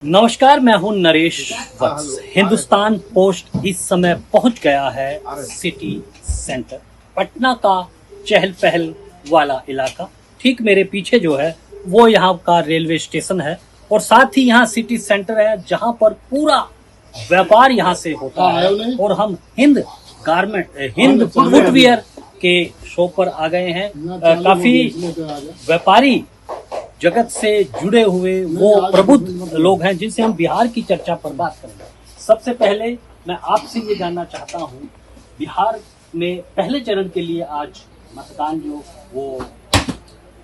नमस्कार, मैं हूं नरेश वत्स। हिंदुस्तान पोस्ट इस समय पहुंच गया है सिटी सेंटर, पटना का चहल पहल वाला इलाका। ठीक मेरे पीछे जो है वो यहाँ का रेलवे स्टेशन है और साथ ही यहाँ सिटी सेंटर है जहाँ पर पूरा व्यापार यहाँ से होता है। और हम हिंद फुटवियर के शो पर आ गए हैं। काफी व्यापारी जगत से जुड़े हुए वो प्रबुद्ध लोग हैं जिनसे हम बिहार की चर्चा पर बात करेंगे। सबसे पहले मैं आपसे ये जानना चाहता हूँ, बिहार में पहले चरण के लिए आज मतदान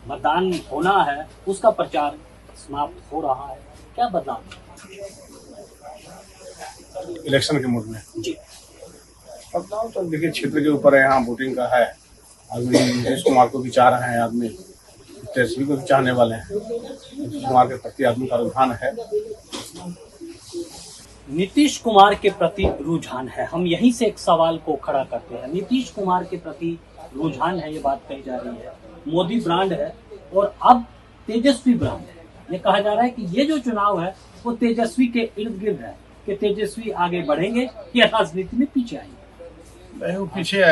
मतदान होना है, उसका प्रचार समाप्त हो रहा है, क्या बदलाव इलेक्शन के मूड में जी? बदलाव तो देखिए क्षेत्र के ऊपर है। यहाँ वोटिंग का है। आदमी नीतीश कुमार को भी चाह रहे हैं, आदमी तेजस्वी को भी चाहने वाले हैं। नीतीश कुमार के प्रति आदमी का रुझान है। नीतीश कुमार के प्रति रुझान है, हम यहीं से एक सवाल को खड़ा करते हैं। नीतीश कुमार के प्रति रुझान है, ये बात कही जा रही है। मोदी ब्रांड है और अब तेजस्वी ब्रांड है। ये कहा जा रहा है कि ये जो चुनाव है वो तेजस्वी के इर्द गिर्द है, कि तेजस्वी आगे बढ़ेंगे या राजनीति में पीछे आएंगे। नहीं, वो पीछे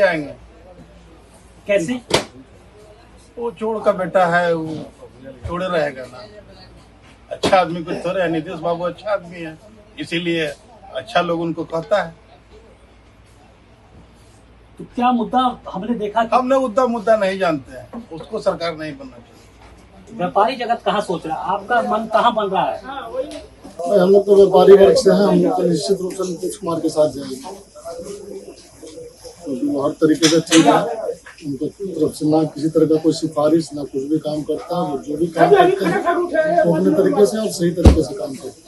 आएंगे। कैसे? वो चोर का बेटा है, वो चोरे रहेगा ना। अच्छा आदमी कुछ थोड़े है। नीतीश बाबू अच्छा आदमी है, इसीलिए अच्छा लोग उनको कहता है। तो क्या मुद्दा हमने देखा कि हमने मुद्दा नहीं जानते हैं, उसको सरकार नहीं बनना चाहिए। व्यापारी जगत कहाँ सोच रहा है, आपका मन कहाँ बन रहा है? हम लोग तो व्यापारी वर्ग से हैं। हम लोग तो निश्चित रूप से नीतीश कुमार के साथ जाएंगे, क्योंकि वो हर तरीके से ठीक है। उनकी तरफ से ना किसी तरह का कोई सिफारिश, ना कुछ भी काम करता है। वो जो भी काम करते हैं तो अपने तरीके से और सही तरीके से काम करते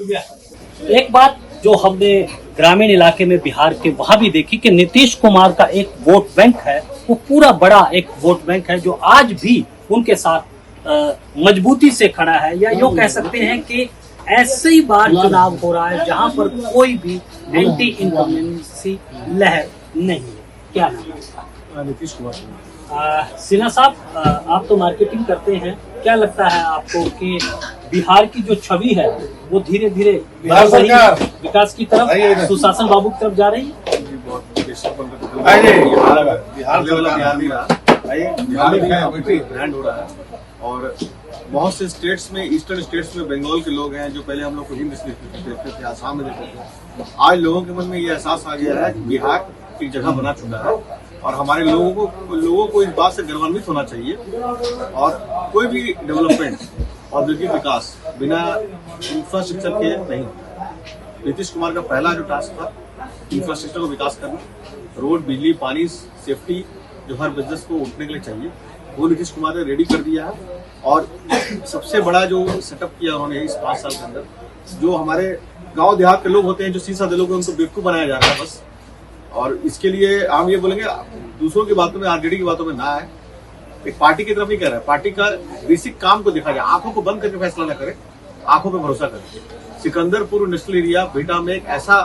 हैं। एक बात जो हमने ग्रामीण इलाके में बिहार के वहां भी देखी कि नीतीश कुमार का एक वोट बैंक है, वो पूरा बड़ा एक वोट बैंक है जो आज भी उनके साथ मजबूती से खड़ा है। या यूँ कह सकते हैं कि ऐसे ही बार चुनाव हो रहा है जहां पर कोई भी एंटी इनकम्बेंसी लहर नहीं है। क्या नाम है? नीतीश कुमार। सिन्हा साहब, आप तो मार्केटिंग करते हैं, क्या लगता है आपको कि बिहार की जो छवि है वो धीरे धीरे विकास की तरफ, सुशासन बाबू की तरफ जा रही है? ब्रांड हो रहा है और बहुत से स्टेट्स में, ईस्टर्न स्टेट्स में बंगाल के लोग हैं जो पहले हम लोग को हिंद देखते थे, आसाम में देखते थे। आज लोगों के मन में ये एहसास आ गया है कि बिहार एक जगह बना चुका है और हमारे लोगों को इस बात से गर्वान्वित होना चाहिए। और कोई भी डेवलपमेंट, औद्योगिक विकास बिना इंफ्रास्ट्रक्चर के नहीं होता। नीतीश कुमार का पहला जो टास्क था इंफ्रास्ट्रक्चर को विकास करना, रोड, बिजली, पानी, सेफ्टी, जो हर बिजनेस को उठने के लिए चाहिए, वो नीतीश कुमार ने रेडी कर दिया है। और सबसे बड़ा जो सेटअप किया उन्होंने इस 5 साल के अंदर, जो हमारे गांव देहात के लोग होते हैं जो सीधा दिलों को उनको बेवकूफ बनाया जा रहा है बस। और इसके लिए हम ये बोलेंगे, दूसरों की बातों में, आरजेडी की बातों में ना आए। एक पार्टी की तरफ ही कह रहा है, पार्टी का बेसिक काम को देखा जाए, आंखों को बंद करके फैसला न करे, आंखों पे भरोसा करे। सिकंदरपुर इंडस्ट्रियल एरिया बेटा में एक ऐसा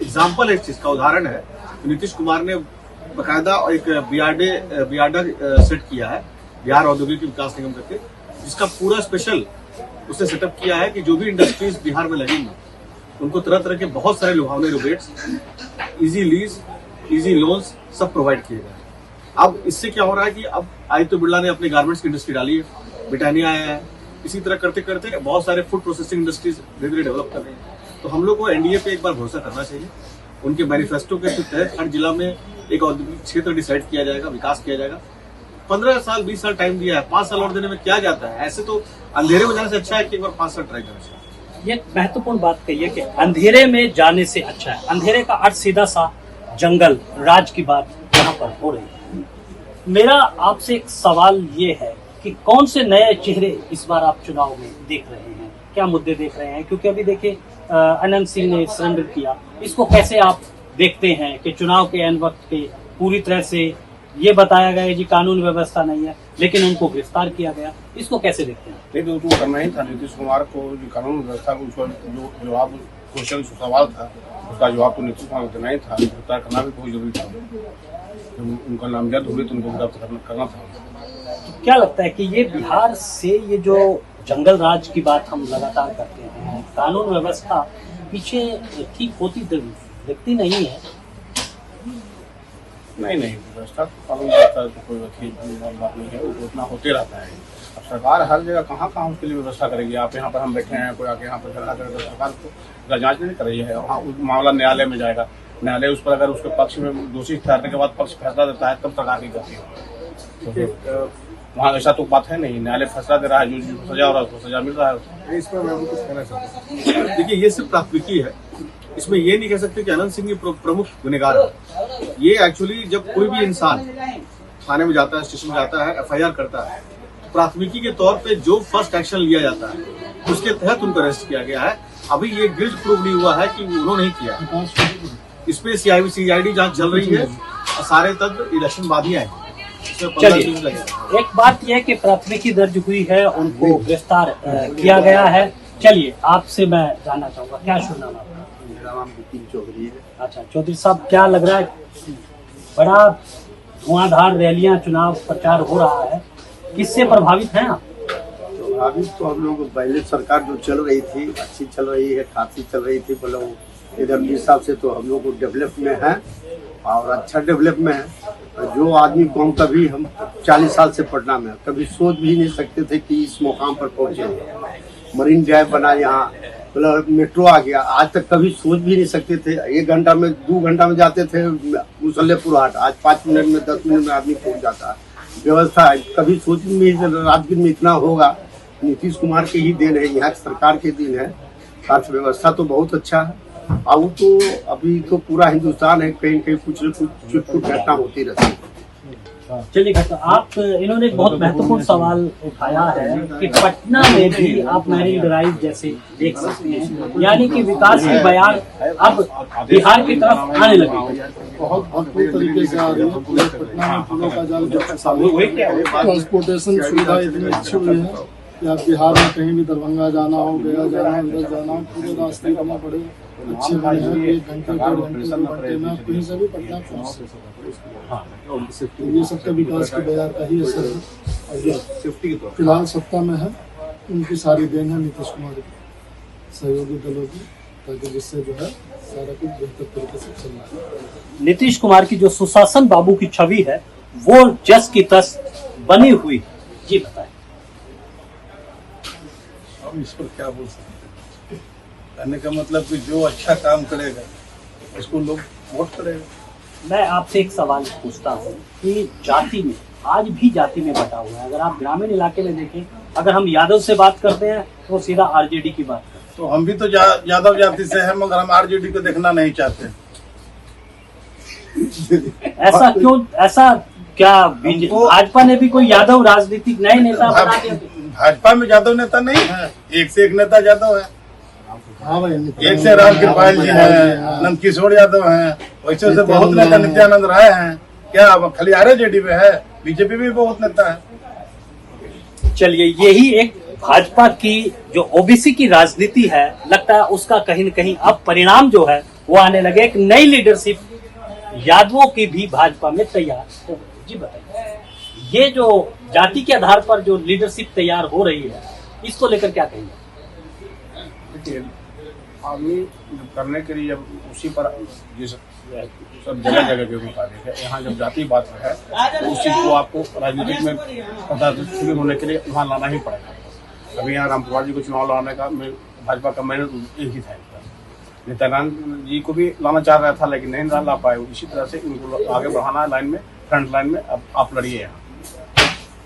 एग्जाम्पल है, इस चीज का उदाहरण है। नीतीश कुमार ने बाकायदा एक बियाडा सेट किया है, बिहार औद्योगिक विकास निगम करके, जिसका पूरा स्पेशल उसने सेटअप किया है कि जो भी इंडस्ट्रीज बिहार में लगेंगी उनको तरह तरह के बहुत सारे लुभावने rebates, easy lease, easy loans सब प्रोवाइड किए गए। अब इससे क्या हो रहा है कि अब आदित्य बिरला ने अपने गारमेंट्स की इंडस्ट्री डाली है, ब्रिटानिया आया है। इसी तरह करते करते बहुत सारे फूड प्रोसेसिंग इंडस्ट्रीज धीरे धीरे डेवलप कर रहे हैं। तो हम लोग को एनडीए पे एक बार भरोसा करना चाहिए। उनके मैनिफेस्टो के तहत हर जिला में एक औद्योगिक क्षेत्र डिसाइड किया जाएगा, विकास किया जाएगा। 15 साल 20 साल टाइम दिया है, 5 साल और देने में क्या जाता है? ऐसे तो अंधेरे में जाने से अच्छा है कि एक बार 5 साल ट्राई करना चाहिए। ये महत्वपूर्ण बात कही है कि अंधेरे में जाने से अच्छा है। अंधेरे का अर्थ सीधा सा जंगल राज की बात यहाँ पर हो रही है। मेरा आपसे एक सवाल ये है कि कौन से नए चेहरे इस बार आप चुनाव में देख रहे हैं, क्या मुद्दे देख रहे हैं? क्योंकि अभी देखिए अनंत सिंह ने सरेंडर किया, इसको कैसे आप देखते हैं कि चुनाव के एन वक्त पे पूरी तरह से ये बताया गया है जी कानून व्यवस्था नहीं है, लेकिन उनको गिरफ्तार किया गया, इसको कैसे देखते हैं? नहीं तो उनको करना ही था। नीतीश कुमार को जो कानून व्यवस्था को जो जवाब, क्वेश्चन जो सवाल था उसका जवाब तो नीतीश कुमार को देना ही था। गिरफ्तार करना भी बहुत जरूरी था। जब उनका नामजद हुए तो उनको गिरफ्तार करना था। क्या लगता है कि ये बिहार से ये जो जंगल राज की बात हम लगातार करते हैं, कानून व्यवस्था पीछे ठीक होती दिखती नहीं है। नहीं व्यवस्था कानून व्यवस्था तो कोई वकील बात नहीं है, वो उतना होते रहता है। अब सरकार हर जगह कहाँ उसके लिए व्यवस्था करेगी। आप यहाँ पर हम बैठे हैं, कोई आके यहाँ पर झगड़ा करे तो सरकार को जांच नहीं कर रही है। वहाँ मामला न्यायालय में जाएगा, न्यायालय उस पर अगर उसके पक्ष में दोषी ठहरने के बाद पक्ष फैसला देता है तब सरकार की गलती है। तो वहाँ ऐसा तो बात है नहीं, न्यायालय फैसला दे रहा है, जो सजा हो रहा है उसको सजा मिल रहा है। इस पर मैं कुछ कहना चाहता हूँ। देखिए, ये सिर्फ प्राथमिकी है, इसमें ये नहीं कह सकते कि अनंत सिंह ही प्रमुख गुनहगार है। ये एक्चुअली जब कोई भी इंसान थाने में जाता है, स्टेशन में जाता है, FIR करता है, प्राथमिकी के तौर पे जो फर्स्ट एक्शन लिया जाता है उसके तहत उनको अरेस्ट किया गया है। अभी ये गिल्ट प्रूव नहीं हुआ है कि उन्होंने ही किया। इस पे CID जांच चल रही है और सारे तथ्य इलेक्शन बाद ही आएंगे। चलिए, एक बात यह कि प्राथमिकी दर्ज हुई है, उनको गिरफ्तार किया गया है। चलिए, आपसे मैं जानना चाहूंगा, क्या शुभ नाम आपका? मेरा नाम विपिन चौधरी है। अच्छा चौधरी साहब, क्या लग रहा है, बड़ा धुआंधार रैलियां, चुनाव प्रचार हो रहा है, किससे प्रभावित हैं आप? तो अभी तो हम लोग पहले सरकार जो चल रही थी अच्छी चल रही है, खासी चल रही थी, मतलब इधर के हिसाब से तो हम लोग डेवलप में है और अच्छा डेवलप में है। जो आदमी को हम कभी हम 40 साल से पटना में कभी सोच भी नहीं सकते थे कि इस मुकाम पर पहुंचे। मरीन ड्राइव बना, यहाँ मतलब मेट्रो आ गया, आज तक कभी सोच भी नहीं सकते थे। 1 घंटा में 2 घंटा में जाते थे मुसल्लेपुर हाट, आज 5 मिनट में 10 मिनट में आदमी पहुंच जाता है। व्यवस्था कभी सोच भी राजगीर में इतना होगा, नीतीश कुमार के ही देन है, यहाँ की सरकार के दिन है। अर्थव्यवस्था तो बहुत अच्छा है। अब तो अभी तो पूरा हिंदुस्तान है, कहीं कहीं कुछ न कुछ घटना होती रहती है। चलिए, आप इन्होंने एक बहुत महत्वपूर्ण सवाल उठाया है कि पटना में भी आप मैरिन ड्राइव जैसे देख सकते हैं, यानी कि विकास की बयान अब बिहार की तरफ आने लगी। बहुत भरपूर तरीके से आ रही है। पूरे पटना में पुलों का जाल, ट्रांसपोर्टेशन सुविधा इतनी अच्छी हुई है कि आप बिहार में कहीं भी दरभंगा जाना हो, गया जाना हो, उधर जाना हो, पूरे रास्ते इतने बड़े अच्छे बने हैं। 1 घंटे 1.5 घंटे 2 घंटे में आप कहीं से भी पटना पहुँच सकते हैं। ये सबका विकास के बाजार का ही असर है। और ये फिलहाल सत्ता में है, उनकी सारी देन है नीतीश कुमार की, सहयोगी दलों की, ताकि जिससे जो है सारा कुछ बेहतर तरीके से चल रहा है। नीतीश कुमार की जो सुशासन बाबू की छवि है वो जस की तस बनी हुई। जी बताएं। हम इस पर क्या बोल सकते हैं? कहने का मतलब कि जो अच्छा काम करेगा उसको लोग वोट करेगा। मैं आपसे एक सवाल पूछता हूँ कि जाति में, आज भी जाति में बटा हुआ है। अगर आप ग्रामीण इलाके में देखें, अगर हम यादव से बात करते हैं तो सीधा RJD की बात करते हैं। तो हम भी तो यादव जाति से हैं, मगर हम RJD को देखना नहीं चाहते। ऐसा क्यों? ऐसा क्या भाजपा ने भी कोई यादव राजनीतिक नए नेता बना दिया? भाजपा में यादव नेता नहीं है, एक से एक नेता यादव है। हाँ भाई, एक से राम कृपाल जी हैं, नंदकिशोर यादव हैं, वैसे से बहुत नेता नित्यानंद राय हैं। क्या खाली RJD में है? BJP भी बहुत नेता है। चलिए, यही एक भाजपा की जो OBC की राजनीति है, लगता है उसका कहीं न कहीं अब परिणाम जो है वो आने लगे। एक नई लीडरशिप यादवों की भी भाजपा में तैयार हो। जी बताइए, ये जो जाति के आधार पर जो लीडरशिप तैयार हो रही है, इसको लेकर क्या कहेंगे? आदमी करने के लिए जब उसी पर सब जगह जगह के मुताबिक है, यहाँ जब जाति बात है तो उस चीज को आपको राजनीतिक में पदाधिकारी होने के लिए वहाँ लाना ही पड़ेगा। अभी यहाँ रामपुर जी को चुनाव लाने का भाजपा का मेन एक ही था। नित्यानंद जी को भी लाना चाह रहा था, लेकिन नहीं ला पाए। इसी तरह से इनको आगे बढ़ाना है लाइन में, फ्रंट लाइन में। अब आप लड़िए यहाँ।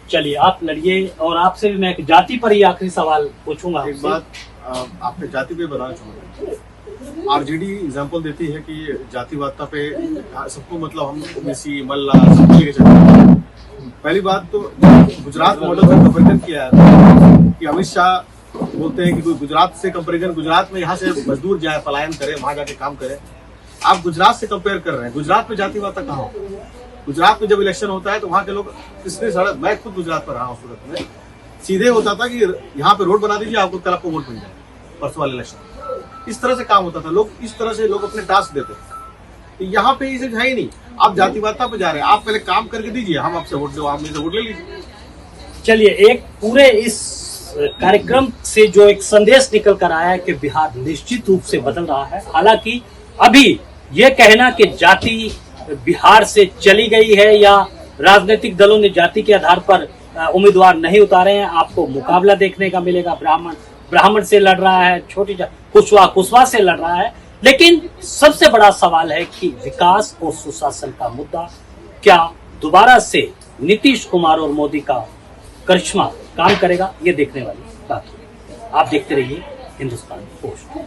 चलिए, आप लड़िए। और आपसे भी मैं एक जाति पर ही आखिरी सवाल पूछूंगा। एक बात आपने जाति पे बताना चाहूँगा। RJD एग्जाम्पल देती है कि जातिवादता पे सबको, मतलब हम OBC मल्ला सबको लेके चलते हैं। पहली बात तो गुजरात मॉडल से कंपेरिजन किया है कि अमित शाह बोलते हैं कि कोई गुजरात से कंपेरिजन, गुजरात में यहाँ से मजदूर जाए, पलायन करे, वहां जाके काम करे। आप गुजरात से कंपेयर कर रहे हैं, गुजरात में जातिवादता कहाँ हो? गुजरात में जब इलेक्शन होता है तो वहाँ के लोग किसने सड़क, मैं खुद गुजरात पर रहा हूँ, सूरत में सीधे होता था कि यहाँ पे रोड बना दीजिए, आपको कल आपको वोट मिल जाए, परसों वाले इलेक्शन। इस तरह से काम होता था, लोग इस तरह से लोग अपने टास्क देते थे। यहाँ पे ये है ही नहीं। आप जातिवादता पे जा रहे हैं, आप पहले काम करके दीजिए, हम आपसे वोट दो, आप मुझे वोट ले लीजिए। चलिए, एक पूरे इस कार्यक्रम से जो एक संदेश निकल कर आया है कि बिहार निश्चित रूप से बदल रहा है। हालांकि अभी ये कहना कि जाति बिहार से चली गई है या राजनीतिक दलों ने जाति के आधार पर उम्मीदवार नहीं उतारे हैं, आपको मुकाबला देखने का मिलेगा। ब्राह्मण से लड़ रहा है, छोटी कुशवाहा से लड़ रहा है। लेकिन सबसे बड़ा सवाल है कि विकास और सुशासन का मुद्दा क्या दोबारा से नीतीश कुमार और मोदी का करिश्मा काम करेगा, ये देखने वाली बात होगी। आप देखते रहिए हिंदुस्तान पोस्ट।